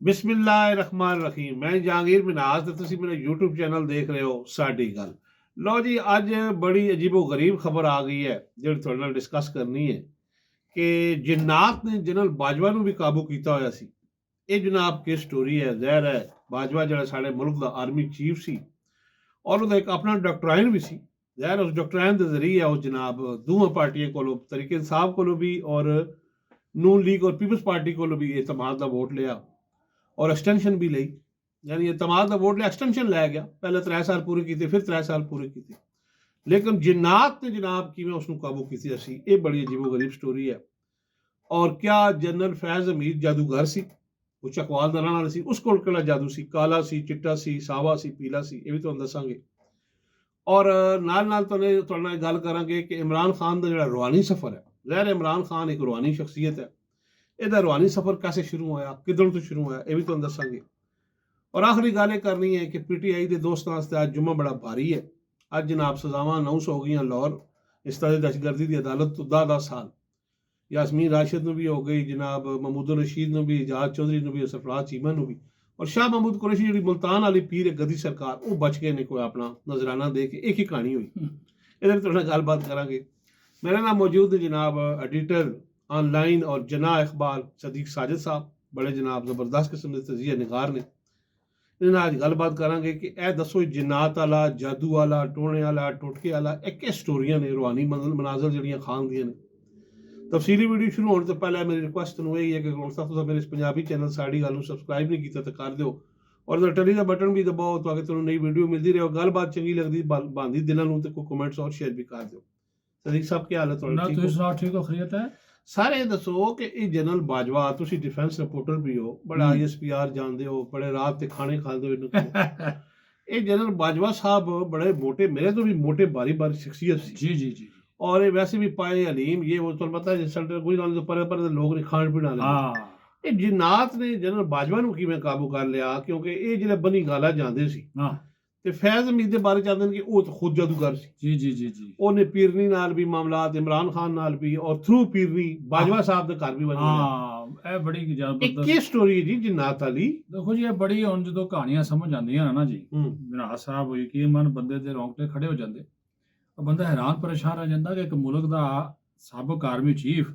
ਬਿਸਮਿਲ੍ਲਾਹਿਰਰਹਿਮਾਨਿਰਰਹੀਮ। ਮੈਂ ਜਹਾਂਗੀਰ ਮਿਨਾਜ਼ ਤੇ ਤੁਸੀਂ ਮੇਰਾ YouTube ਚੈਨਲ ਦੇਖ ਰਹੇ ਹੋ ਸਾਡੀ ਗੱਲ। ਲਓ ਜੀ, ਅੱਜ ਬੜੀ ਅਜੀਬੋ ਗਰੀਬ ਖਬਰ ਆ ਗਈ ਹੈ ਜਿਹੜੀ ਤੁਹਾਡੇ ਨਾਲ ਡਿਸਕਸ ਕਰਨੀ ਹੈ ਕਿ ਜਿन्नात ਨੇ ਜਨਰਲ ਬਾਜਵਾ ਨੂੰ ਵੀ ਕਾਬੂ ਕੀਤਾ ਹੋਇਆ ਸੀ। ਇਹ ਜਨਾਬ ਕੀ ਸਟੋਰੀ ਹੈ। ਜ਼ਹਿਰ ਹੈ ਬਾਜਵਾ ਜਿਹੜਾ ਸਾਡੇ ਮੁਲਕ ਦਾ ਆਰਮੀ ਚੀਫ ਸੀ ਔਰ ਉਹਦਾ ਇੱਕ ਆਪਣਾ ਡਾਕਟਰਾਈਨ ਵੀ ਸੀ। ਜ਼ਹਿਰ ਉਸ ਡਾਕਟਰਾਈਨ ਦੇ ਜ਼ਰੀਏ ਉਹ ਜਨਾਬ ਦੋਵਾਂ ਪਾਰਟੀਆਂ ਕੋਲੋਂ ਤਰੀਕੇ ਇਨਸਾਫ ਕੋਲੋਂ ਵੀ ਔਰ ਨੂਨ ਲੀਗ ਔਰ ਪੀਪਲਸ ਪਾर्टी ਕੋਲੋਂ ਵੀ ਇਤਮਾਦ ਦਾ ਵੋਟ ਲਿਆ और एक्सटेंशन भी ली। यानी इतमाद का वोट लिया, एक्सटेंशन लै गया। पहले 3 साल पूरे किए, फिर 3 साल पूरे किए, लेकिन जिन्नात ने जनाब कि उसनों काबू की असी। ये बड़ी अजीबो गरीब स्टोरी है। और क्या जनरल फैज हमीद जादूगर सी, वो चकवाल का रहने वाला सी, उस कोल किहड़ा जादू सी, काला सी, चिट्टा सी, सावा सी, पीला सी, ये भी तुहानूं दसांगे। और नाल तुहाडे नाल गल करांगे कि इमरान खान का जिहड़ा रूहानी सफ़र है। ज़ाहिर इमरान खान एक रूहानी शख्सियत है। ਇਹਦਾ रूहानी सफ़र कैसे शुरू होया, किधरों तो शुरू होया, ये भी तुहानूं दसांगे। और आखिरी गल करनी है कि PTI के दोस्तों वास्ते अज जुम्मा बड़ा भारी है। अज जनाब सज़ावां अनाउंस हो गई लाहौर इस्ताद दहशतगर्दी की अदालत तो 10 साल। यासमीन राशिद नूं भी हो गई, जनाब महमूद रशीद नूं भी, एजाज चौधरी नूं भी, सरफराज चीमा नूं भी, और शाह महमूद कुरैशी जी मुल्तान वाली पीर है गद्दी सरकार, वो बच गए ने कोई अपना नजराना दे के। एक ही कहानी हुई। इधर तुहाडे नाल गलबात करांगे। मेरे नाल मौजूद है जनाब एडिटर ऑनलाइन और जना अखबार सदीक साजिद साहब, बड़े जनाब जबरदस्त किस्म के तजिया निगार ने। इन्हें आज गलबात करांगे कि ए दसो जिन्नात वाला, जादू वाला, टोने वाला, टोटके वाला एक स्टोरियां ने रूहानी मनाजर जड़ियां खान दियां ने। तफसीली वीडियो शुरू होने तो पहले मेरी रिक्वेस्ट तुहानूं यही है कि तुसीं मेरे इस पंजाबी चैनल साडी गल नूं सबसक्राइब नहीं कीता तो कर दिओ और टली का बटन भी दबाओ ताकि तुहानूं नई वीडियो मिलती रहे। गलबात चंगी लगदी बांधी दिलां नूं ते कोई कमेंट्स और शेयर भी कर दिओ। सदीक साहब क्या हाल है तुहाडा? ठीक हो, खैरियत है? सारे दसो कि ये जनरल बाजवा, तुसी डिफेंस रिपोर्टर भी हो, बड़ा ISPR जानते हो, बड़े रात के खाने खाते हो। ये जनरल बाजवा साहब बड़े मोटे, मेरे तो भी मोटे बारी बारी शख्सियत सी। जी जी जी। और ये वैसे भी पाए अलीम, ये वो तो पता है सेंटर कोई गल तो पर लोग ने खान पीण वाले। हाँ, ये जिन्नात ने जनरल बाजवा नूं किवें काबू कर लिया? क्योंकि ये जिहड़े बनी गाला जांदे सी हाँ, ते फैज हमीद दे बारे चाहते हैं कि वो तो खुद जादूगर सी। जी जी जी जी। ਉਹਨੇ ਪੀਰਨੀ ਨਾਲ ਵੀ ਮਾਮਲਾਤ, ਇਮਰਾਨ ਖਾਨ ਨਾਲ ਵੀ, ਔਰ ਥਰੂ ਪੀਰਨੀ ਬਾਜਵਾ ਸਾਹਿਬ ਦੇ ਘਰ ਵੀ ਬਣੇ। ਹਾਂ, ਇਹ ਬੜੀ ਇਹ ਜ਼ਬਰਦਸਤ ਕੀ ਸਟੋਰੀ ਹੈ ਜੀ ਜਿन्नात ਵਾਲੀ? ਦੇਖੋ ਜੀ, ਇਹ ਬੜੀ ਹੁਣ ਜਦੋਂ ਕਹਾਣੀਆਂ ਸਮਝ ਆਉਂਦੀਆਂ ਨੇ ਨਾ ਜੀ, ਜਨਾਬ ਸਾਹਿਬ ਯਕੀਨ ਮੰਨ ਬੰਦੇ ਦੇ ਰੌਂਗਟੇ ਖੜੇ ਹੋ ਜਾਂਦੇ। ਉਹ ਬੰਦਾ ਹੈਰਾਨ ਪਰੇਸ਼ਾਨ ਰਹਿ ਜਾਂਦਾ ਕਿ ਇੱਕ ਮੁਲਕ ਦਾ ਸਾਬਕ ਆਰਮੀ ਚੀਫ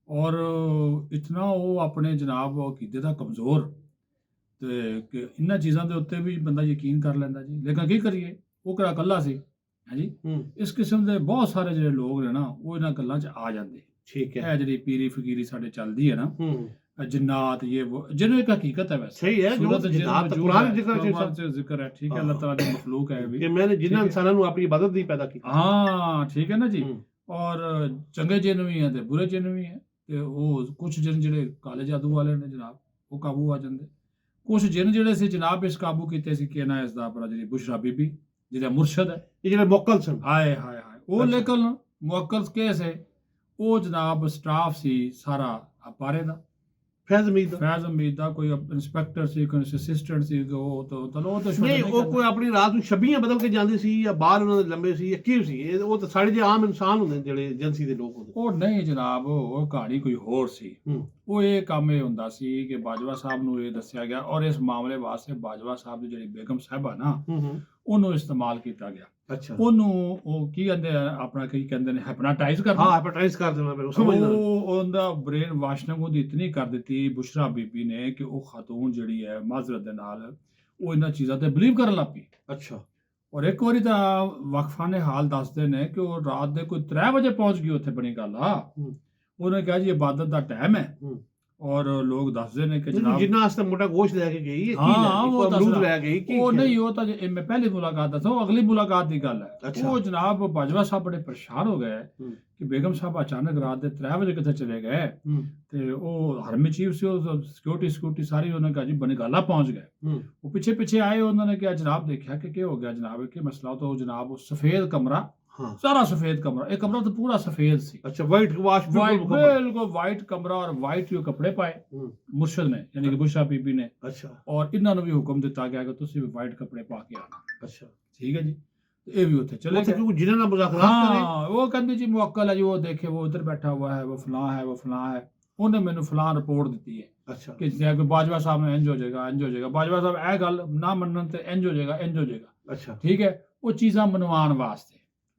ਔਰ ਇਤਨਾ ਉਹ ਆਪਣੇ ਜਨਾਬ ਅਕੀਦੇ ਦਾ ਕਮਜ਼ੋਰ ਤੇ ਕਿ ਇਹਨਾਂ ਚੀਜ਼ਾਂ ਦੇ ਉੱਤੇ ਵੀ ਬੰਦਾ ਯਕੀਨ ਕਰ ਲੈਂਦਾ ਜੀ। ਲੇਕਿਨ ਕੀ ਕਰੀਏ, ਉਹ ਕਿਹੜਾ ਇਕੱਲਾ ਸੀ ਹੈ ਜੀ। ਇਸ ਕਿਸਮ ਦੇ ਬਹੁਤ ਸਾਰੇ ਜਿਹੜੇ ਲੋਕ ਨੇ ਨਾ, ਉਹ ਇਹਨਾਂ ਗੱਲਾਂ 'ਚ ਆ ਜਾਂਦੇ। ਠੀਕ ਹੈ। ਇਹ ਜਿਹੜੀ ਪੀਰੀ ਫਕੀਰੀ ਸਾਡੇ ਚੱਲਦੀ ਹੈ ਨਾ, जिन्नात ये वो जिन्हों एक हकीकत है। वैसे सही है, जो जिन्नात कुरान जिक्र है। ठीक है, अल्लाह ताला की मखलूक है भी कि मैंने जिन्हां इंसानां नूं अपनी इबादत दी पैदा की। हाँ, ठीक है ना जी। और चंगे जिन भी हैं ते बुरे जिन भी हैं ते वो कुछ जिन जिहड़े काले जादू वाले ने जनाब वो काबू आ जांदे। कुछ जिन जिहड़े सी जनाब इस काबू कीते सी कि ना इसदा अपना जिहड़ी बुशरा बीबी जिहड़ा मुर्शद है, ये जिहड़े मुअक्कल सन। हाय हाय हाय, वो लेकिन मुअक्कल केस है वो जनाब स्टाफ सी सारा पारे दा फैज हमीद दा कोई इंस्पेक्टर सी, कोई असिस्टेंट सी, वो तो चलो वो तो नहीं, वो कोई अपनी रात ਨੂੰ ਛੱਬੀਆਂ ਬਦਲ ਕੇ ਜਾਂਦੇ ਸੀ ਜਾਂ ਬਾਹਰ ਉਹਨਾਂ ਦੇ ਲੰਬੇ ਸੀ, ਕੀ ਸੀ? ਉਹ ਤਾਂ ਸਾਡੇ ਜਿਹੇ ਆਮ ਇਨਸਾਨ ਹੁੰਦੇ ਜਿਹੜੇ ਏਜੰਸੀ ਦੇ ਲੋਕ ਹੁੰਦੇ। ਉਹ ਨਹੀਂ ਜਨਾਬ, ਉਹ ਕਹਾਣੀ ਕੋਈ ਹੋਰ ਸੀ। ਉਹ ਇਹ ਕੰਮ ਇਹ ਹੁੰਦਾ ਸੀ ਕਿ ਬਾਜਵਾ ਸਾਹਿਬ ਨੂੰ ਇਹ ਦੱਸਿਆ ਗਿਆ ਔਰ ਇਸ ਮਾਮਲੇ ਵਾਸਤੇ ਬਾਜਵਾ ਸਾਹਿਬ ਦੀ ਜਿਹੜੀ ਬੇਗਮ ਸਾਹਿਬਾ ਨਾ, ਉਹਨੂੰ ਇਸਤੇਮਾਲ ਕੀਤਾ ਗਿਆ। ਅੱਛਾ, ਉਹਨੂੰ ਉਹ ਕੀ ਕਹਿੰਦੇ ਆ ਆਪਣਾ ਕੀ ਕਹਿੰਦੇ ਨੇ, ਹੈਪਨਾਟਾਈਜ਼ ਕਰਨਾ। ਹਾਂ, ਹੈਪਨਾਟਾਈਜ਼ ਕਰ ਦੇਣਾ। ਫਿਰ ਸਮਝਦਾ ਉਹਦਾ ਬ੍ਰੇਨ ਵਾਸ਼ਿੰਗ ਉਹਦੀ ਇਤਨੀ ਕਰ ਦਿੱਤੀ ਬੁਸ਼ਰਾ ਬੀਬੀ ਨੇ ਕਿ ਉਹ ਖਾਤੂਨ ਜਿਹੜੀ ਹੈ ਮਾਜ਼ਰਤ ਦੇ ਨਾਲ ਉਹ ਇਹਨਾਂ ਚੀਜ਼ਾਂ ਤੇ ਬਿਲੀਵ ਕਰਨ ਲੱਗ ਪਈ। ਅੱਛਾ। ਔਰ ਇੱਕ ਵਾਰੀ ਤਾਂ ਵਕਫਾਨੇ ਹਾਲ ਦੱਸਦੇ ਨੇ ਕਿ ਉਹ ਰਾਤ ਦੇ ਕੋਈ 3 ਵਜੇ ਪਹੁੰਚ ਗਈ ਉੱਥੇ। ਬਣੀ ਗੱਲ ਆ, ਉਹਨੇ ਕਿਹਾ ਜੀ ਇਬਾਦਤ ਦਾ ਟਾਈਮ ਹੈ। ਔਰ ਲੋਕ ਦੱਸਦੇ ਨੇ ਕਿ ਜਨਾਬ ਜਿੰਨਾ ਵਾਸਤੇ ਮੋਟਾ ਗੋਸ਼ਤ ਲੈ ਕੇ ਗਈ, ਹਾਂ ਉਹ ਅਮਰੂਦ ਲੈ ਗਈ ਕਿ ਉਹ ਨਹੀਂ, ਉਹ ਤਾਂ ਮੈਂ ਪਹਿਲੀ ਮੁਲਾਕਾਤ ਦੱਸਾਂ, ਉਹ ਅਗਲੀ ਮੁਲਾਕਾਤ ਦੀ ਗੱਲ ਹੈ। ਉਹ ਜਨਾਬ ਬਾਜਵਾ ਸਾਹਿਬ ਬੜੇ ਪਰੇਸ਼ਾਨ ਹੋ ਗਏ ਕਿ ਬੇਗਮ ਸਾਹਿਬ ਅਚਾਨਕ ਰਾਤ ਦੇ 3 ਵਜੇ ਕਿੱਥੇ ਚਲੇ ਗਏ। ਤੇ ਉਹ ਆਰਮੀ ਚੀਫ ਸੀ, ਉਹ ਸਿਕਿਉਰਿਟੀ ਸਾਰੀ ਉਹਨੇ ਕਿਹਾ ਜੀ ਬਨਗਾਲਾ ਪਹੁੰਚ ਗਏ। ਉਹ ਪਿੱਛੇ ਪਿੱਛੇ ਆਏ, ਉਹਨਾਂ ਨੇ ਕਿਹਾ ਜਨਾਬ ਦੇਖਿਆ ਕਿ ਕੀ ਹੋ ਗਿਆ ਜਨਾਬ, ਕਿ ਮਸਲਾ तो जनाब वो सफेद कमरा, सारा सफेद कमरा, एक कमरा तो पूरा सफेद सी। अच्छा, वाइट वॉश, बिल्कुल वाइट कमरा और वाइट जो कपड़े पाए मुर्शद ने यानी कि बुशरा बीबी ने। अच्छा। और इन्होंने भी हुक्म दिता गया कि तुसी भी वाइट कपड़े पा के आना। अच्छा, ठीक है जी। ये भी होते चले गए, जिन्होंने मुज़ाकरात करे। हाँ, वो कहते जी मुअक्कल है जी, वो देखे वो उधर बैठा हुआ है, वो फलां है, वो फलां है। उन्हें मैंने फलां रिपोर्ट दी है। ਅੱਛਾ ਕਿ ਜੇ ਕੋਈ ਬਾਜਵਾ ਸਾਹਿਬ ਨੂੰ ਇੰਜ ਹੋ ਜਾਏਗਾ ਬਾਜਵਾ ਸਾਹਿਬ ਇਹ ਗੱਲ ਨਾ ਮੰਨਣ ਤੇ ਇੰਜ ਹੋ ਜਾਏਗਾ ਅੱਛਾ ਠੀਕ ਹੈ। ਉਹ ਚੀਜ਼ਾਂ ਮਨਵਾਉਣ ਵਾਸਤੇ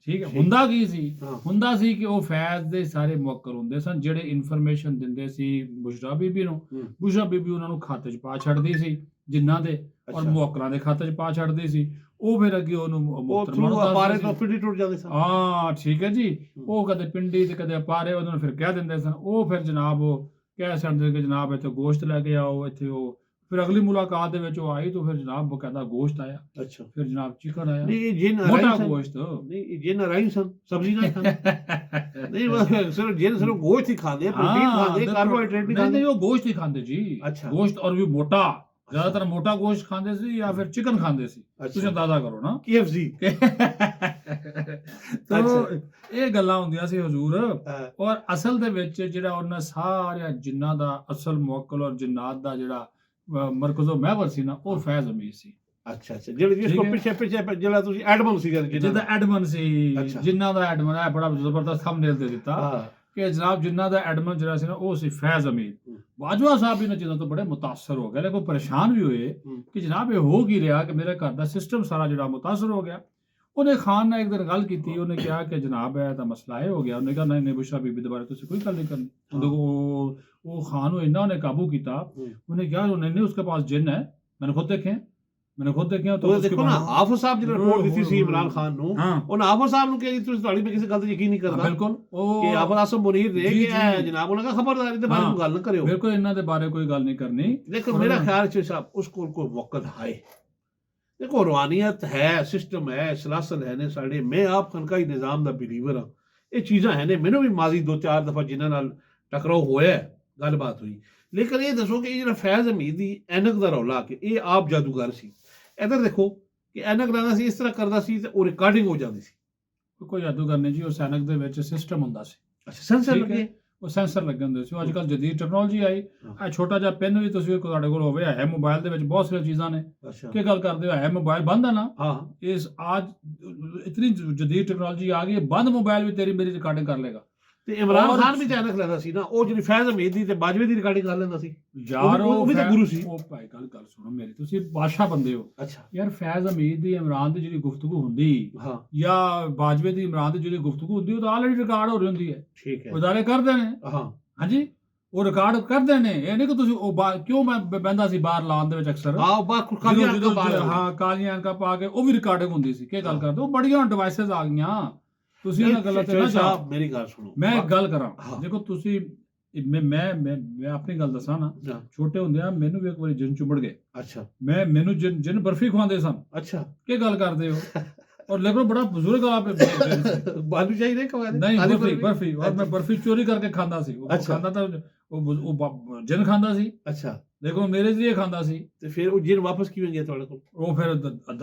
ਠੀਕ ਹੈ। ਠੀਕ। ਹੁੰਦਾ ਕੀ ਸੀ ਹਾਂ ਹੁੰਦਾ ਸੀ ਕਿ ਉਹ ਫੈਜ਼ ਦੇ ਸਾਰੇ ਮੁਵੱਕਰ ਹੁੰਦੇ ਸਨ ਜਿਹੜੇ ਇਨਫੋਰਮੇਸ਼ਨ ਦਿੰਦੇ ਸੀ ਬੁਸ਼ਰਾ ਬੀਬੀ ਨੂੰ। ਬੁਸ਼ਰਾ ਬੀਬੀ ਉਹਨਾਂ ਨੂੰ ਖਾਤੇ 'ਚ ਪਾ ਛੱਡਦੀ ਸੀ ਜਿਨ੍ਹਾਂ ਦੇ ਔਰ ਅੱਛਾ ਮੁਵੱਕਰਾਂ ਦੇ ਖਾਤੇ 'ਚ ਪਾ ਛੱਡਦੀ ਸੀ। ਉਹ ਫਿਰ ਅੱਗੇ ਉਹਨੂੰ ਉਹ ਮੁਹਤਰਮਾ ਥਰੂ ਨੂੰ ਅਪਾਰੇ ਦੱਸਦੇ ਤੋਂ ਸੀ। ਪਿੰਡੀ ਟੁੱਟ ਜਾਂਦੇ ਸਨ। ਹਾਂ ਠੀਕ ਹੈ ਜੀ। ਉਹ ਕਦੇ ਪਿੰਡੀ ਤੇ ਕਦੇ ਅਪਾਰੇ ਉਹਨਾਂ ਨੂੰ ਫਿਰ ਕਹਿ ਦਿੰਦੇ ਸਨ। ਉਹ ਫਿਰ ਜਨਾਬ ਉਹ ਕਹਿ ਸਕਦੇ ਕਿ ਜਨਾਬ ਇੱਥੇ ਗੋਸ਼ਤ ਲੈ ਕੇ ਆਓ ਇੱਥੇ ਉਹ ਫਿਰ ਅਗਲੀ ਮੁਲਾਕਾਤ ਦੇ ਵਿੱਚ ਉਹ ਆਈ ਤਾਂ ਫਿਰ ਜਨਾਬ ਬਕਾਇਦਾ ਗੋਸ਼ਤ ਆਇਆ। ਅੱਛਾ ਫਿਰ ਜਨਾਬ ਚਿਕਨ ਆਇਆ ਨਹੀਂ ਜਿੰਨ ਮੋਟਾ ਸਨ ਗੋਸ਼ਤ ਨਹੀਂ ਜਿੰਨ ਰਾਈ ਸਨ ਸਬਜ਼ੀ ਨਹੀਂ ਖਾਂਦੇ ਨਹੀਂ ਬਸ ਸਿਰਫ ਜਿੰਨ ਸਿਰਫ ਗੋਸ਼ਤ ਹੀ ਖਾਂਦੇ ਪ੍ਰੋਟੀਨ ਖਾਂਦੇ ਕਾਰਬੋਹਾਈਡਰੇਟ ਨਹੀਂ ਨਹੀਂ ਖਾਂਦੇ। ਉਹ ਗੋਸ਼ਤ ਹੀ ਖਾਂਦੇ ਜੀ। ਅੱਛਾ ਗੋਸ਼ਤ ਔਰ ਵੀ ਮੋਟਾ ਜ਼ਿਆਦਾਤਰ ਮੋਟਾ ਗੋਸ਼ਤ ਖਾਂਦੇ ਸੀ ਜਾਂ ਫਿਰ ਚਿਕਨ ਖਾਂਦੇ ਸੀ। ਤੁਸੀਂ ਅੰਦਾਜ਼ਾ ਕਰੋ ਨਾ KFC ਤਾਂ ਇਹ ਗੱਲਾਂ ਹੁੰਦੀਆਂ ਸੀ ਹਜ਼ੂਰ। ਔਰ ਅਸਲ ਦੇ ਵਿੱਚ ਜਿਹੜਾ ਉਹਨਾਂ ਸਾਰਿਆਂ ਜਿੰਨਾਂ ਦਾ ਅਸਲ ਮੁਵੱਕਲ ਔਰ ਜਿੰਨਾਤ ਦਾ ਜਿਹੜਾ ਮਰਕਜ਼ੋ ਮਹਿਵਰ ਸੀ ਨਾ ਉਹ ਫੈਜ਼ ਅਮੀਰ ਸੀ। ਅੱਛਾ ਅੱਛਾ ਜਿਹੜੇ ਜਿਸ ਕੋ ਪਿੱਛੇ ਜਿਹੜਾ ਤੁਸੀਂ ਐਡਮਨ ਸੀਗਾ ਜਿਹਦਾ ਐਡਮਨ ਸੀ ਜਿੰਨਾਂ ਦਾ ਐਡਮਨ ਹੈ ਬੜਾ ਜ਼ਬਰਦਸਤ ਥੰਬਨੇਲ ਦੇ ਦਿੱਤਾ ਕਿ ਜਨਾਬ ਜਿੰਨਾਂ ਦਾ ਐਡਮਨ ਜਿਹੜਾ ਸੀ ਨਾ ਉਹ ਸੀ ਫੈਜ਼ ਅਮੀਰ। ਬਾਜਵਾ ਸਾਹਿਬ ਇਹਨਾਂ ਚੀਜ਼ਾਂ ਤੋਂ ਬੜੇ ਮੁਤਾਸਰ ਹੋ ਗਏ ਲੇਕਿਨ ਪਰੇਸ਼ਾਨ ਵੀ ਹੋਏ ਕਿ ਜਨਾਬ ਇਹ ਹੋ ਕੀ ਰਿਹਾ ਕਿ ਮੇਰੇ ਘਰ ਦਾ ਸਿਸਟਮ ਸਾਰਾ ਜਿਹੜਾ ਮੁਤਾਸਰ ਹੋ ਗਿਆ। ਉਹਨੇ ਖਾਨ ਨਾਲ ਇੱਕ ਦਿਨ ਗੱਲ ਕੀਤੀ ਉਹਨੇ ਕਿਹਾ ਕਿ ਜਨਾਬ ਇਹ ਤਾਂ ਮਸਲਾ ਇਹ ਹੋ ਗਿਆ। ਉਹਨੇ ਕਿਹਾ ਨਹੀਂ ਬੁਸ਼ਰਾ ਬੀਬੀ ਦੇ ਬਾਰੇ ਤੁਸੀਂ ਕੋਈ ਗੱਲ ਨਹੀਂ ਕਰਨੀ। ਉਹ ਖਾਨ ਨੂੰ ਇੰਨਾ ਉਹਨੇ ਕਾਬੂ ਕੀਤਾ ਉਹਨੇ ਕਿਹਾ नहीं उसके पास जिन है मैंने खुद देखे तो देखो ना हाफिज साहब ने रिपोर्ट दी थी इमरान खान ਨੂੰ ਉਹਨਾਂ ਹਾਫਿਜ਼ ਸਾਹਿਬ ਨੂੰ ਕਿਹਾ ਤੁਸੀਂ ਤੁਹਾਡੀ ਮੈਂ ਕਿਸੇ ਗੱਲ ਤੇ ਯਕੀਨ ਨਹੀਂ ਕਰਦਾ। ਬਿਲਕੁਲ ਉਹ ਕਿ ਹਾਫਿਜ਼ ਆਸਮ ਮੁਨੀਰ ਨੇ ਕਿ ਜਨਾਬ ਉਹਨਾਂ ਦਾ ਖਬਰਦਾਰੀ ਦੇ ਬਾਰੇ ਨੂੰ ਗੱਲ ਨਾ ਕਰਿਓ। ਬਿਲਕੁਲ ਇਹਨਾਂ ਦੇ ਬਾਰੇ ਕੋਈ ਗੱਲ ਨਹੀਂ ਕਰਨੀ। ਲੇਕਿਨ ਮੇਰਾ ਖਿਆਲ ਹੈ ਸਾਹਿਬ ਉਸ ਕੋਲ ਕੋਈ ਵਕਤ ਹੈ ਦੇਖੋ ਰਵਾਨੀਅਤ ਹੈ ਸਿਸਟਮ ਹੈ ਸਲਾਸਲ ਹੈ ਨੇ ਸਾਡੇ ਮੈਂ ਆਪ ਖਨਕਾਈ ਨਿਜ਼ਾਮ ਦਾ ਬਿਲੀਵਰ ਹਾਂ। ਇਹ ਚੀਜ਼ਾਂ ਹੈ ਨੇ ਮੈਨੂੰ ਵੀ ਮਾਜ਼ੀ 2-4 ਦਫਾ ਜਿਨ੍ਹਾਂ ਨਾਲ ਟਕਰਾਓ ਹੋਇਆ ਗੱਲਬਾਤ ਹੋਈ। ਲੇਕਿਨ ਇਹ ਦੱਸੋ ਕਿ ਇਹ ਜਿਹੜਾ ਫੈਜ਼ ਅਮੀਰ ਦੀ ਐਨਕ ਦਾ ਰੌਲਾ ਕਿ ਇਹ ਆਪ ਜਾਦੂਗਰ ਸੀ। ਇੱਧਰ ਦੇਖੋ ਕਿ ਐਨਕ ਲਾਉਂਦਾ ਸੀ ਇਸ ਤਰ੍ਹਾਂ ਕਰਦਾ ਸੀ ਤੇ ਉਹ ਰਿਕਾਰਡਿੰਗ ਹੋ ਜਾਂਦੀ ਸੀ। ਕੋਈ ਜਾਦੂਗਰ ਨਹੀਂ ਜੀ। ਉਸ ਐਨਕ ਦੇ ਵਿੱਚ ਸਿਸਟਮ ਹੁੰਦਾ ਸੀ। ਅੱਛਾ ਸੈਂਸਰ ਲੱਗੇ ਉਹ ਸੈਂਸਰ ਲੱਗੇ ਹੁੰਦੇ ਸੀ। ਅੱਜ ਕੱਲ੍ਹ ਜਦੀਦ ਟੈਕਨੋਲੋਜੀ ਆਈ ਇਹ ਛੋਟਾ ਜਿਹਾ ਪੈਨ ਵੀ ਤੁਸੀਂ ਤੁਹਾਡੇ ਕੋਲ ਹੋਵੇ ਹੈ ਮੋਬਾਈਲ ਦੇ ਵਿੱਚ ਬਹੁਤ ਸਾਰੀਆਂ ਚੀਜ਼ਾਂ ਨੇ। ਕੀ ਗੱਲ ਕਰਦੇ ਹੋ ਹੈ ਮੋਬਾਈਲ ਬੰਦ ਹੈ ਨਾ। ਹਾਂ ਇਸ ਅੱਜ ਇਤਨੀ ਜਦੀਦ ਟੈਕਨੋਲੋਜੀ ਆ ਗਈ ਬੰਦ ਮੋਬਾਈਲ ਵੀ ਤੇਰੀ ਮੇਰੀ ਰਿਕਾਰਡਿੰਗ ਕਰ ਲੇਗਾ। ਤੇ ਇਮਰਾਨ ਖਾਨ ਵੀ ਤੇ ਐਨਕ ਲੈਂਦਾ ਸੀ ਨਾ ਉਹ ਜਿਹੜੀ ਫੈਜ਼ ਅਮੀਰ ਦੀ ਤੇ ਬਾਜਵੇ ਦੀ ਰਿਕਾਰਡਿੰਗ ਕਰ ਲੈਂਦਾ ਸੀ ਯਾਰ। ਉਹ ਵੀ ਤਾਂ ਗੁਰੂ ਸੀ। ਉਹ ਭਾਈ ਗੱਲ ਸੁਣੋ ਮੇਰੀ ਤੁਸੀਂ ਬਾਦਸ਼ਾਹ ਬੰਦੇ ਹੋ। ਅੱਛਾ ਯਾਰ ਫੈਜ਼ ਅਮੀਰ ਦੀ ਇਮਰਾਨ ਦੀ ਜਿਹੜੀ ਗੁਫ਼ਤਗੂ ਹੁੰਦੀ ਹਾਂ ਜਾਂ ਬਾਜਵੇ ਦੀ ਇਮਰਾਨ ਦੀ ਜਿਹੜੀ ਗੁਫ਼ਤਗੂ ਹੁੰਦੀ ਉਹ ਤਾਂ ਆਲਰੇਡੀ ਰਿਕਾਰਡ ਹੋ ਰਹੀ ਹੁੰਦੀ ਹੈ। ਠੀਕ ਹੈ ਉਦਾਰੇ ਕਰਦੇ ਨੇ। ਹਾਂ ਹਾਂਜੀ ਉਹ ਰਿਕਾਰਡ ਕਰਦੇ ਨੇ। ਇਹ ਨਹੀਂ ਕਿ ਤੁਸੀਂ ਉਹ ਕਿਉਂ ਮੈਂ ਬਹਿੰਦਾ ਸੀ ਬਾਹਰ ਲਾਉਣ ਦੇ ਵਿੱਚ ਅਕਸਰ ਹਾਂ ਕਾਲੀਆਂ ਅੰਕਾਂ ਪਾ ਕੇ ਉਹ ਵੀ ਰਿਕਾਰਡਿੰਗ ਹੁੰਦੀ ਸੀ। ਕੀ ਗੱਲ ਕਰਦੇ ਉਹ ਬੜੀਆਂ ਡਿਵਾਈਸਿਸ ਆ ਗਈਆਂ। ਤੁਸੀਂ ਇਹਨਾਂ ਗੱਲਾਂ ਤੇ ਨਾ ਜਾਓ। ਮੇਰੀ ਗੱਲ ਸੁਣੋ ਮੈਂ ਇੱਕ ਗੱਲ ਕਰਾਂ ਦੇਖੋ ਤੁਸੀਂ ਮੈਂ ਆਪਣੀ ਗੱਲ ਦੱਸਾਂ ਨਾ ਛੋਟੇ ਹੁੰਦਿਆਂ ਮੈਨੂੰ ਵੀ ਇੱਕ ਵਾਰੀ ਜਿੰਨ ਚੁੰਬੜ ਗਏ। ਅੱਛਾ ਮੈਨੂੰ ਜਿੰਨ ਬਰਫੀ ਖਵਾਉਂਦੇ ਸਨ। ਅੱਛਾ ਕੀ ਗੱਲ ਕਰਦੇ ਹੋ और लेकिन बड़ा बुजुर्ग आप बालू चाहिए नहीं बर्फी और मैं बर्फी चोरी करके खाता सी। वो खाता था वो जिन खाता सी। अच्छा देखो मेरे लिए खाता सी ਤੇ ਫਿਰ ਉਹ ਜਿਨ ਵਾਪਸ ਕਿਵੇਂ ਗਿਆ ਤੁਹਾਡੇ ਕੋਲ? ਉਹ ਫਿਰ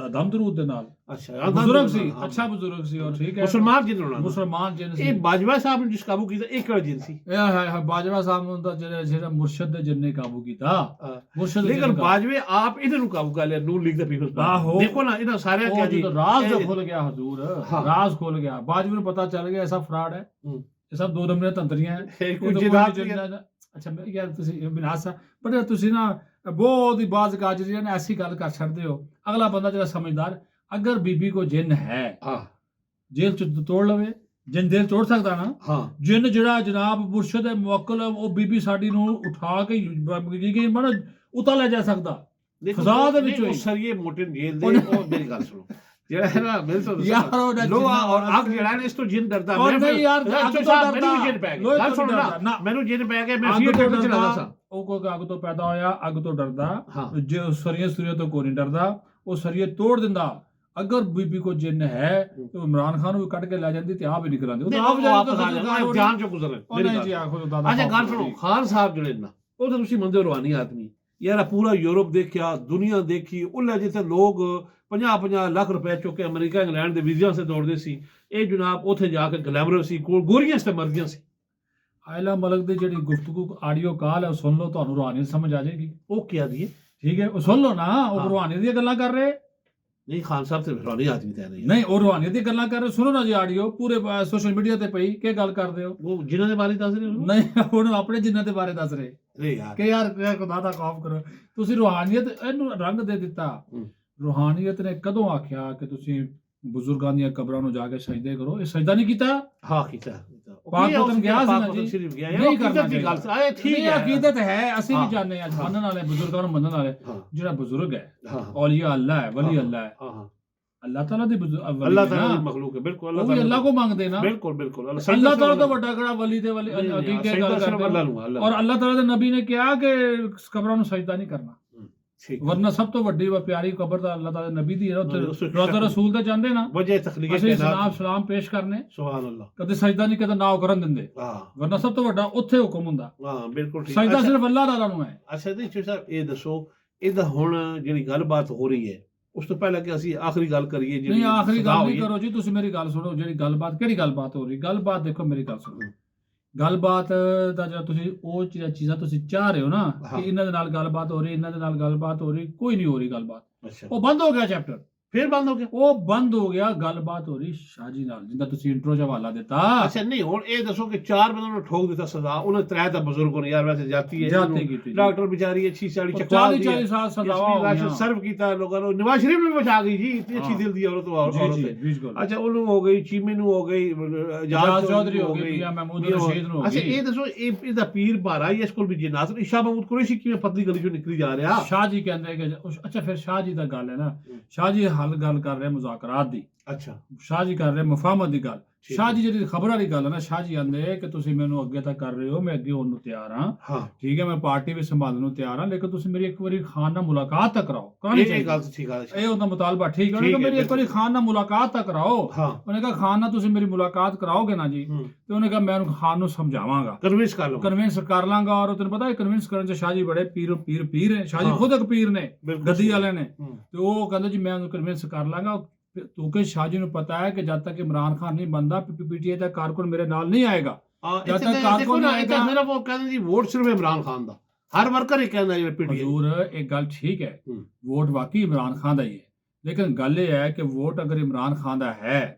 ਦਮ ਦਰੂਦ ਦੇ ਨਾਲ। ਅੱਛਾ ਬਜ਼ੁਰਗ ਸੀ ਅੱਛਾ ਬਜ਼ੁਰਗ ਸੀ ਔਰ ਠੀਕ ਹੈ ਮੁਸਲਮਾਨ ਜਿਨ ਹੋਣਾ ਮੁਸਲਮਾਨ ਜਿਨ ਸੀ। ਇਹ ਬਾਜਵਾ ਸਾਹਿਬ ਨੇ ਜਿਸ ਕਾਬੂ ਕੀਤਾ ਇਹ ਕਿਹੜਾ ਜਿਨ ਸੀ? ਇਹ ਬਾਜਵਾ ਸਾਹਿਬ ਨੂੰ ਤਾਂ ਜਿਹੜਾ ਮੁਰਸ਼ਦ ਦੇ ਜਿਨ ਨੇ ਕਾਬੂ ਕੀਤਾ ਮੁਰਸ਼ਦ। ਲੇਕਿਨ ਬਾਜਵੇ ਆਪ ਇਹਨਾਂ ਨੂੰ ਕਾਬੂ ਕਰ ਲਿਆ ਨੂਨ ਲੀਗ ਦਾ ਪੀਪਲਸ ਪਾਰਟੀ। ਦੇਖੋ ਨਾ ਇਹਨਾਂ ਸਾਰਿਆਂ ਕਿਹਾ ਜੀ ਰਾਜ਼ ਜੋ ਖੁੱਲ ਗਿਆ ਹਜ਼ੂਰ ਰਾਜ਼ ਖੁੱਲ ਗਿਆ। ਬਾਜਵੇ ਨੂੰ ਪਤਾ ਚੱਲ ਗਿਆ ਇਹ ਸਭ ਫਰਾਡ ਹੈ ਇਹ ਸਭ ਦੋ ਨੰਬਰ ਤੰਤਰੀਆਂ ਹੈ। ਅੱਛਾ ਯਾਰ ਤੁਸੀਂ ਬਿਨਾਸਾ ਪਰ ਤੁਸੀਂ ਨਾ ਬਹੁਤ ਹੀ ਬਾਜ਼ ਕਾਜਰੀਆਂ ਨੇ ਐਸੀ ਗੱਲ ਕਰ ਛੱਡਦੇ ਹੋ। ਅਗਲਾ ਬੰਦਾ ਜਿਹੜਾ ਸਮਝਦਾਰ ਅਗਰ ਬੀਬੀ ਕੋ ਜਿੰਨ ਹੈ ਜੇਲ੍ਹ ਚ ਤੋੜ ਲਵੇ ਜਿੰਨ ਜੇਲ੍ਹ ਤੋੜ ਸਕਦਾ ਨਾ। ਜਿੰਨ ਜਿਹੜਾ ਜਨਾਬ ਮੁਰਸ਼ਦ ਮੁਵੱਕਲ ਉਹ ਬੀਬੀ ਸਾਡੀ ਨੂੰ ਉਠਾ ਕੇ ਮਨ ਉਤਾਰ ਲੈ ਜਾ ਸਕਦਾ ਫਜ਼ਾ ਦੇ ਵਿੱਚੋਂ। ਸਰੀਏ ਮੋਟੇ ਜੇਲ੍ਹ ਦੇ ਉਹ ਮੇਰੀ ਗੱਲ ਸੁਣੋ ਜਿਹੜਾ ਹੈ ਨਾ ਮਿਲ ਤੋਂ ਯਾਰ ਲੋਹਾ ਔਰ ਅੱਗ ਜਿਹੜਾ ਹੈ ਇਸ ਤੋਂ ਜਿੰਨ ਡਰਦਾ। ਮੈਂ ਨਹੀਂ ਯਾਰ ਅੱਗ ਤੋਂ ਡਰਦਾ ਮੈਨੂੰ ਜਿੰਨ ਪੈ ਗਿਆ ਗੱਲ ਸੁਣ ਨਾ ਮੈਨੂੰ ਜਿੰਨ ਪੈ ਗਿਆ ਮੈਂ ਫੀਟ ਟਰੈਕਟਰ ਚਲਾਉਂਦਾ ਸਾਂ। ਉਹ ਕੋਈ ਅੱਗ ਤੋਂ ਪੈਦਾ ਹੋਇਆ ਅੱਗ ਤੋਂ ਡਰਦਾ ਜੇ ਸਰੀਏ ਤੋਂ ਕੋਈ ਨਹੀਂ ਡਰਦਾ ਉਹ ਸਰੀਏ ਤੋੜ ਦਿੰਦਾ। ਅਗਰ ਬੀਬੀ ਕੋ ਜਿੰਨ ਹੈ ਤੇ ਇਮਰਾਨ ਖਾਨ ਨੂੰ ਵੀ ਕੱਢ ਕੇ ਲੈ ਜਾਂਦੀ ਤੇ ਆਪ ਵੀ ਨਿਕਲ ਆਉਂਦੇ ਉਹ ਆਪ ਜਾਨ ਚੋਂ ਗੁਜ਼ਰੇ। ਅੱਛਾ ਗੱਲ ਸੁਣੋ ਖਾਨ ਸਾਹਿਬ ਜਿਹੜੇ ਨਾ ਉਹ ਤਾਂ ਤੁਸੀਂ ਮੰਨਦੇ ਹੋ ਰਵਾਨੀ ਆਦਮੀ ਯਾਰ ਪੂਰਾ ਯੂਰਪ ਦੇਖਿਆ ਦੁਨੀਆ ਦੇਖੀ ਉਹਨਾਂ ਜਿੱਥੇ ਲੋਕ 50-50 ਲੱਖ ਰੁਪਏ ਚੁੱਕ ਕੇ ਅਮਰੀਕਾ ਇੰਗਲੈਂਡ ਦੇ ਵੀਜ਼ਿਆਂ ਸੇ ਦੌੜਦੇ ਸੀ। ਇਹ ਜਨਾਬ ਉੱਥੇ ਜਾ ਕੇ ਗਲੈਮਰ ਸੀ ਕੋਲ ਗੋਰੀਆਂ ਤੇ ਮਰਦੀਆਂ ਸੀ। ਆਇਲਾ ਮਲਕ ਦੀ ਜਿਹੜੀ ਗੁਫ਼ਤਗੂ ਆਡੀਓ ਕਾਲ ਹੈ ਉਹ ਸੁਣ ਲਓ ਤੁਹਾਨੂੰ ਰੂਹਾਨੀਅਤ ਸਮਝ ਆ ਜਾਏਗੀ। ਉਹ ਕੀ ਆਦੀ ਹੈ ਠੀਕ ਹੈ ਉਹ ਸੁਣ ਲਓ ਨਾ ਉਹ ਰੂਹਾਨੀਅਤ ਦੀਆਂ ਗੱਲਾਂ ਕਰ ਰਹੇ ਨਹੀਂ ਖਾਨ ਸਾਹਿਬ ਤੇ ਰੂਹਾਨੀ ਆਦਮੀ ਤੇ ਨਹੀਂ ਉਹ ਰੂਹਾਨੀਅਤ ਦੀ ਗੱਲਾਂ ਕਰ ਰਹੇ ਸੁਣੋ ਨਾ ਜੀ ਆਡੀਓ ਪੂਰੇ ਸੋਸ਼ਲ ਮੀਡੀਆ ਤੇ ਪਈ ਕੀ ਗੱਲ ਕਰਦੇ ਹੋ? ਉਹ ਜਿਨ੍ਹਾਂ ਦੇ ਬਾਰੇ ਦੱਸ ਰਹੇ ਨਹੀਂ ਉਹਨੂੰ ਆਪਣੇ ਜਿਨ੍ਹਾਂ ਦੇ ਬਾਰੇ ਦੱਸ ਰਹੇ ਨਹੀਂ ਯਾਰ ਕਿ ਯਾਰ ਖੁਦਾ ਦਾ ਖੌਫ ਕਰੋ। ਤੁਸੀਂ ਰੂਹਾਨੀਅਤ ਇਹਨੂੰ ਰੰਗ ਦੇ ਦਿੱਤਾ। ਰੂਹਾਨੀਅਤ ਨੇ ਕਦੋਂ ਆਖਿਆ ਕਿ ਤੁਸੀਂ ਬਜ਼ੁਰਗਾਂ ਦੀਆਂ ਕਬਰਾਂ ਨੂੰ ਜਾ ਕੇ ਸਜਦੇ ਕਰੋ? ਇਹ ਸਜਦਾ ਨਹੀਂ ਕੀਤਾ। ਹਾਂ ਕੀਤਾ ਪਾਕ ਵਤਨ ਗਿਆ ਸੀ ਨਾ ਜੀ, ਸ਼ਰੀਫ ਗਿਆ ਨਹੀਂ ਕਰਨਾ ਦੀ ਗੱਲ ਚਾਹੀਦਾ। ਆਏ ਠੀਕ ਇਹ ਹੈ, ਅਕੀਦਤ ਹੈ, ਅਸੀਂ ਵੀ ਜਾਣਦੇ ਹਾਂ ਮੰਨਣ ਵਾਲੇ, ਬਜ਼ੁਰਗਾਂ ਨੂੰ ਮੰਨਣ ਵਾਲੇ। ਜਿਹੜਾ ਬਜ਼ੁਰਗ ਹੈ ਔਲੀਆ ਅੱਲਾ ਹੈ, ਵਲੀ ਅੱਲਾ ਹੈ, ਅੱਲਾਹ ਤਾਲਾ ਦੀ ਅੱਲਾਹ ਤਾਲਾ ਦੀ ਮਖਲੂਕ ਹੈ। ਬਿਲकुल ਉਹ ਵੀ ਅੱਲਾਹ को ਮੰਗਦੇ ਨਾ। ਬਿਲकुल ਅੱਲਾਹ ਤਾਲਾ ਤੋਂ ਵੱਡਾ ਕਿਹੜਾ ਵਲੀ ਤੇ ਵਲੀ ਹਕੀਕਤ ਗੱਲ ਕਰਦੇ। ਔਰ ਅੱਲਾਹ ਤਾਲਾ ਦੇ ਨਬੀ ਨੇ ਕਿਹਾ ਕਿ ਕਬਰਾਂ ਨੂੰ ਸਜਦਾ ਨਹੀਂ ਕਰਨਾ, ਵਰਨਾ ਸਭ ਤੋਂ ਵੱਡੀ व प्यारी कब्र ਤਾਂ ਅੱਲਾਹ ਤਾਲਾ ਦੇ ਨਬੀ ਦੀ ਹੈ। ਉੱਥੇ ਰੋਜ਼ਾ ਰਸੂਲ ਤੇ ਜਾਂਦੇ ਨਾ ਵਜੇ ਤਖਲੀਕ ਅਸੀਂ ਸਲਾਮ ਪੇਸ਼ ਕਰਨੇ, ਸੁਭਾਨ ਅੱਲਾਹ, ਕਦੇ ਸਜਦਾ ਨਹੀਂ, ਕਦੇ ਨਾ ਕਰਨ ਦਿੰਦੇ। ਵਰਨਾ ਸਭ ਤੋਂ ਵੱਡਾ ਉੱਥੇ ਹੁਕਮ ਹੁੰਦਾ। ਹਾਂ ਬਿਲਕੁਲ ਠੀਕ। ਸਜਦਾ ਸਿਰਫ ਅੱਲਾਹ ਤਾਲਾ ਨੂੰ ਹੈ। ਅੱਛਾ ਜੀ ਸਾਹਿਬ ਇਹ ਦੱਸੋ, ਇਹਦਾ ਹੁਣ ਜਿਹੜੀ ਗੱਲਬਾਤ ਹੋ ਰਹੀ ਹੈ ਉਸ ਤੋਂ ਪਹਿਲਾਂ ਕਿ ਅਸੀਂ ਆਖਰੀ ਗੱਲ ਕਰੀਏ। ਨਹੀਂ ਆਖਰੀ ਗੱਲ ਨਹੀਂ ਕਰੋ ਜੀ, ਤੁਸੀਂ ਮੇਰੀ ਗੱਲ ਸੁਣੋ। ਜਿਹੜੀ ਗੱਲਬਾਤ, ਕਿਹੜੀ ਗੱਲਬਾਤ ਹੋ ਰਹੀ? ਗੱਲਬਾਤ ਦੇਖੋ, ਮੇਰੀ ਗੱਲ ਸੁਣੋ। ਗੱਲਬਾਤ ਦਾ ਜਿਹੜਾ ਤੁਸੀਂ ਉਹ ਚੀਜ਼ਾਂ ਤੁਸੀਂ ਚਾਹ ਰਹੇ ਹੋ ਨਾ ਕਿ ਇਹਨਾਂ ਦੇ ਨਾਲ ਗੱਲਬਾਤ ਹੋ ਰਹੀ, ਇਹਨਾਂ ਦੇ ਨਾਲ ਗੱਲਬਾਤ ਹੋ ਰਹੀ, ਕੋਈ ਨਹੀਂ ਹੋ ਰਹੀ ਗੱਲਬਾਤ। ਉਹ ਬੰਦ ਹੋ ਗਿਆ ਚੈਪਟਰ, ਫਿਰ ਬੰਦ ਹੋ ਗਿਆ, ਉਹ ਬੰਦ ਹੋ ਗਿਆ। ਗੱਲਬਾਤ ਹੋ ਰਹੀ ਸ਼ਾਹ ਜੀ ਨਾਲ, ਜਿੰਦਾ ਤੁਸੀਂ ਇੰਟਰੋ 'ਚ ਹਵਾਲਾ ਦਿੱਤਾ। ਅੱਛਾ ਨਹੀਂ ਹੁਣ ਇਹ ਦੱਸੋ ਕਿ 4 ਬੰਦਿਆਂ ਨੂੰ ਠੋਕ ਦਿੱਤਾ ਸਜ਼ਾ, ਉਹਨੇ 3 ਤਾਂ ਬਜ਼ੁਰਗ ਨੇ ਯਾਰ ਵੈਸੇ ਜਾਤੀ ਹੈ, ਡਾਕਟਰ ਵਿਚਾਰੀ ਅੱਛੀ ਸਾਲੀ ਚਕਵਾ 40 ਸਾਲ ਸਜ਼ਾਵਾ ਹੋ ਗਈਆਂ, ਸਰਵ ਕੀਤਾ ਲੋਕਾਂ ਨੂੰ। ਨਵਾਜ਼ ਸ਼ਰੀਫ ਨੂੰ ਬਚਾ ਗਈ ਜੀ, ਇਤਨੀ ਅੱਛੀ ਦਿਲ ਦੀ ਔਰਤ ਹੈ। ਅੱਛਾ ਉਹਨੂੰ ਹੋ ਗਈ, ਚੀਮੇ ਨੂੰ ਹੋ ਗਈ, ਇਜਾਜ਼ ਚੌਧਰੀ ਹੋ ਗਈ, ਮਹਿਮੂਦ ਰਸ਼ੀਦ ਨੂੰ ਹੋ ਗਈ। ਅੱਛਾ ਇਹ ਦੱਸੋ ਇਹਦਾ ਪੀਰ ਭਾਰਾ ਹੀ ਇਸ ਕੋਲ ਵੀ ਜਿਨਾਤ ਸ਼ਾਹ ਮਹਿਮੂਦ ਕੁਰੈਸ਼ੀ ਕਿਵੇਂ ਪਤਲੀ ਗਲੀ ਚੋਂ ਨਿਕਲੀ ਜਾ ਰਿਹਾ? ਸ਼ਾਹ ਜੀ ਕਹਿੰਦੇ ਕਿ ਅੱਛਾ ਫਿਰ ਸ਼ਾਹ ਜੀ ਦਾ ਗੱਲ ਹੈ ਨਾ, ਸ਼ਾਹ ਜੀ ਹੱਲ ਗੱਲ ਕਰ ਰਹੇ ਮੁਜ਼ਾਕਰਾਤ ਦੀ। ਅੱਛਾ ਸ਼ਾਹ ਜੀ ਕਰ ਰਹੇ ਮੁਫਾਹਮਤ ਦੀ ਗੱਲ। ਸ਼ਾਹ ਜੀ ਜਿਹੜੀ ਖਬਰ ਵਾਲੀ ਗੱਲ ਹੈ ਨਾ, ਸ਼ਾਹ ਜੀ ਆਂਦੇ ਕਿ ਤੁਸੀਂ ਮੈਨੂੰ ਅੱਗੇ ਤੱਕ ਕਰ ਰਹੇ ਹੋ, ਮੈਂ ਅੱਗੇ ਹੋਣ ਨੂੰ ਤਿਆਰ ਹਾਂ, ਠੀਕ ਹੈ, ਮੈਂ ਪਾਰਟੀ ਵੀ ਸੰਭਾਲਣ ਨੂੰ ਤਿਆਰ ਹਾਂ, ਲੇਕਿਨ ਤੁਸੀਂ ਮੇਰੀ ਇੱਕ ਵਾਰੀ ਖਾਨ ਨਾਲ ਮੁਲਾਕਾਤ ਤੱਕ ਕਰਾਓ। ਇਹ ਗੱਲ ਠੀਕ ਹੈ, ਇਹ ਉਹਦਾ ਮੁਤਾਲਬਾ ਠੀਕ ਹੈ। ਉਹਨੇ ਮੇਰੀ ਇੱਕ ਵਾਰੀ ਖਾਨ ਨਾਲ ਮੁਲਾਕਾਤ ਤੱਕ ਕਰਾਓ। ਉਹਨੇ ਕਿਹਾ ਖਾਨ ਨਾਲ ਤੁਸੀਂ ਮੇਰੀ ਮੁਲਾਕਾਤ ਕਰਾਓਗੇ ਨਾ ਜੀ, ਤੇ ਉਹਨੇ ਕਿਹਾ ਮੈਂ ਉਹਨੂੰ ਖਾਨ ਨੂੰ ਸਮਝਾਵਾਂਗਾ, ਕਨਵਿੰਸ ਕਰ ਲਾਂਗਾ। ਔਰ ਤੈਨੂੰ ਪਤਾ ਹੈ ਕਨਵਿੰਸ ਕਰਨ 'ਚ ਸ਼ਾਹ ਜੀ ਬੜੇ ਪੀਰ ਹੈ। ਸ਼ਾਹ ਜੀ ਖੁਦ ਇੱਕ ਪੀਰ ਨੇ, ਗੱਦੀ ਵਾਲੇ ਨੇ। ਤੇ ਉਹ ਕਹਿੰਦੇ ਜੀ ਮੈਂ ਉਹਨੂੰ ਕਨਵਿੰਸ ਕਰ ਲਾਂਗਾ, ਕਿਉਂਕਿ ਸ਼ਾਹ ਜੀ ਨੂੰ ਪਤਾ ਹੈ ਕਿ ਜਦ ਤੱਕ ਇਮਰਾਨ ਖਾਨ ਨਹੀਂ ਬਣਦਾ ਪੀਟੀਆਈ ਦਾ ਕਾਰਕੁਨ ਮੇਰੇ ਨਾਲ ਨਹੀਂ ਆਏਗਾ। ਜਦ ਤੱਕ ਕਾਰਕੁਨ ਨਹੀਂ ਆਏਗਾ, ਸਿਰਫ ਉਹ ਕਹਿੰਦੇ ਜੀ ਵੋਟ ਸਿਰਫ ਇਮਰਾਨ ਖਾਨ ਦਾ, ਹਰ ਵਰਕਰ ਹੀ ਕਹਿੰਦਾ ਜਿਹੜਾ ਪੀਟੀਆਈ। ਹਜ਼ੂਰ ਇੱਕ ਗੱਲ ਠੀਕ ਹੈ, ਵੋਟ ਵਾਕਈ ਇਮਰਾਨ ਖਾਨ ਦਾ ਹੀ ਹੈ, ਲੇਕਿਨ ਗੱਲ ਇਹ ਹੈ ਕਿ ਵੋਟ ਅਗਰ ਇਮਰਾਨ ਖਾਨ ਦਾ ਹੈ,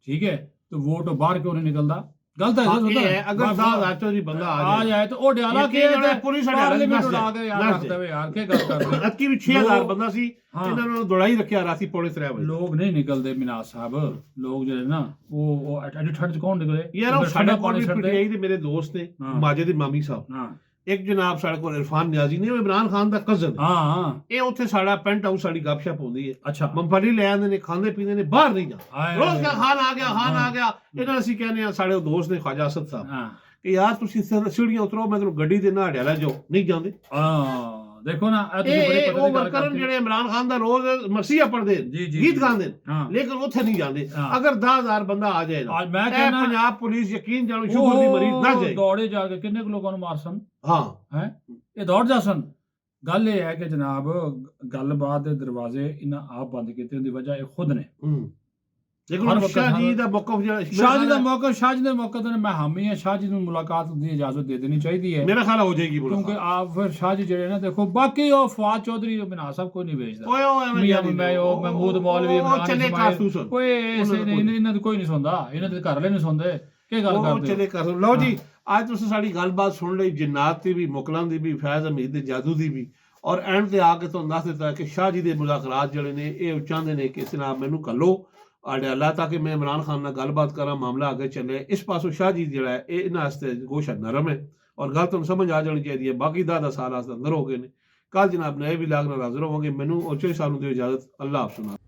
ਠੀਕ ਹੈ, तो वोट बाहर क्यों नहीं निकलता? गलत है। अगर 10,000 बंदा आ जाए तो वो डाला के पुलिस पार्लियामेंट उड़ा के यार रखते हुए यार क्या गल कर रहे हैं? अक्की भी 6,000 बंदा सी, इन्हां ने दौड़ाई रखिया राती पौने 3 बजे। लोग नहीं निकलते मिनाज साहब, लोग जो है ना वो एडिट च कौन निकले यार? वो साडे कोल पीटीआई दे मेरे दोस्त ने माजिद मामी साहब, एक जनाब साडे कोल इरफान नियाजी ने, इमरान खान दा कजन। हां ये उत्थे साडा पेंट हाउस साडी गपशप होंदी है। अच्छा मूंगफली ले आंदे ने, खांदे पींदे ने, बाहर नहीं जा। रोज का खान आ गया, खान आ गया। इन्हां ਅਸੀਂ ਕਹਿੰਦੇ ਆ ਸਾਡੇ ਦੋਸਤ ਨੇ ख्वाजा असद साहब कि यार ਤੁਸੀਂ सीढ़ियां उतरो, मैं ਤੈਨੂੰ ਗੱਡੀ ਦੇ ਨਾਲ ਢਾਲਾ ਜਾਓ, ਨਹੀਂ ਜਾਂਦੇ। देखो ना ਤੁਸੀਂ ਬੜੇ ਪਤਾ ਦੀ ਗੱਲ ਕਰਦੇ ਜਿਹੜੇ ਇਮਰਾਨ ਖਾਨ ਦਾ ਰੋਜ਼ ਮਰਸੀਆ ਪੜਦੇ ਗੀਤ ਗਾਉਂਦੇ ਲੇਕਿਨ ਉੱਥੇ ਨਹੀਂ ਜਾਂਦੇ। ਅਗਰ 10,000 ਬੰਦਾ ਆ ਜਾਏ ਨਾ, ਮੈਂ ਕਹਿੰਦਾ ਪੰਜਾਬ ਪੁਲਿਸ ਯਕੀਨ ਜਾਣੋ ਸ਼ੂਗਰ ਦੀ ਮਰੀਜ਼ ਨਾ ਜਾਏ, ਦੌੜੇ ਜਾ ਕੇ ਕਿੰਨੇ ਕੁ ਲੋਕਾਂ ਨੂੰ ਮਾਰ ਸਨ। ਹਾਂ ਹੈ ਇਹ ਦੌੜ ਜਾ ਸਨ। ਗੱਲ ਇਹ ਹੈ ਕਿ ਜਨਾਬ ਗੱਲਬਾਤ ਦੇ ਦਰਵਾਜ਼ੇ ਇਹਨਾਂ ਆਪ ਬੰਦ ਕੀਤੇ, ਉਹਦੀ ਵਜ੍ਹਾ ਇਹ ਖੁਦ ਨੇ। ਲੇਕਿਨ ਸ਼ਾਹ ਜੀ ਦਾ ਮੌਕਫ, ਸ਼ਾਹ ਜੀ ਦੇ ਮੌਕਫ ਤੇ ਮੈਂ ਹਾਮੀ ਹਾਂ। ਸ਼ਾਹ ਜੀ ਨੂੰ ਮੁਲਾਕਾਤ ਦੀ ਇਜਾਜ਼ਤ ਦੇ ਦੇਣੀ ਚਾਹੀਦੀ ਹੈ, ਮੇਰਾ ਖਿਆਲ ਹੋ ਜਾਏਗੀ ਮੁਲਾਕਾਤ, ਕਿਉਂਕਿ ਆਪ ਫਿਰ ਸ਼ਾਹ ਜੀ ਜਿਹੜੇ ਨਾ ਦੇਖੋ ਬਾਕੀ ਉਹ ਫਵਾਦ ਚੌਧਰੀ ਬਿਨਾ ਸਭ ਕੋਈ ਨਹੀਂ ਵੇਚਦਾ। ਮੈਂ ਉਹ ਮਹਿਮੂਦ ਮੌਲਵੀ ਕੋਈ ਇਹਨਾਂ ਦੀ ਕੋਈ ਨਹੀਂ ਸੁਣਦਾ, ਇਹਨਾਂ ਦੇ ਘਰ ਵਾਲੇ ਨਹੀਂ ਸੁਣਦੇ। ਕੀ ਗੱਲ ਕਰਦੇ ਹੋ? ਲਓ ਜੀ ਅੱਜ ਤੁਸੀਂ ਸਾਡੀ ਗੱਲਬਾਤ ਸੁਣ ਲਈ, ਜਿੰਨਾਤ ਦੀ ਵੀ, ਮੁਕਲਾਂ ਦੀ ਵੀ, ਫੈਜ਼ ਹਮੀਦ ਦੇ ਜਾਦੂ ਦੀ ਵੀ, ਔਰ ਐਂਡ ਤੇ ਆ ਕੇ ਤੁਹਾਨੂੰ ਦੱਸ ਦਿੱਤਾ ਕਿ ਸ਼ਾਹ ਜੀ ਦੇ ਮੁਲਾਕਾਤ ਜਿਹੜੇ ਨੇ ਇਹ ਚਾਹੁੰਦੇ ਨੇ ਕਿ ਜਨਾਬ ਮੈਨੂੰ ਕੱਲੋ आडे अल्लाह ताकि मैं इमरान खान नाल गलबात करा, मामला आगे चले। इस पासों शाह जी जो है इन्हां वास्ते गोशा नरम है और गल तुहानूं समझ आ जानी चाहिए। बाकी 10 साल अंदर हो गए ने। कल जनाब नए भी लाग नाल हाजिर होवांगे। मैनूं और चोई साहब नूं दिओ इजाजत। अल्लाह हाफ़िज़।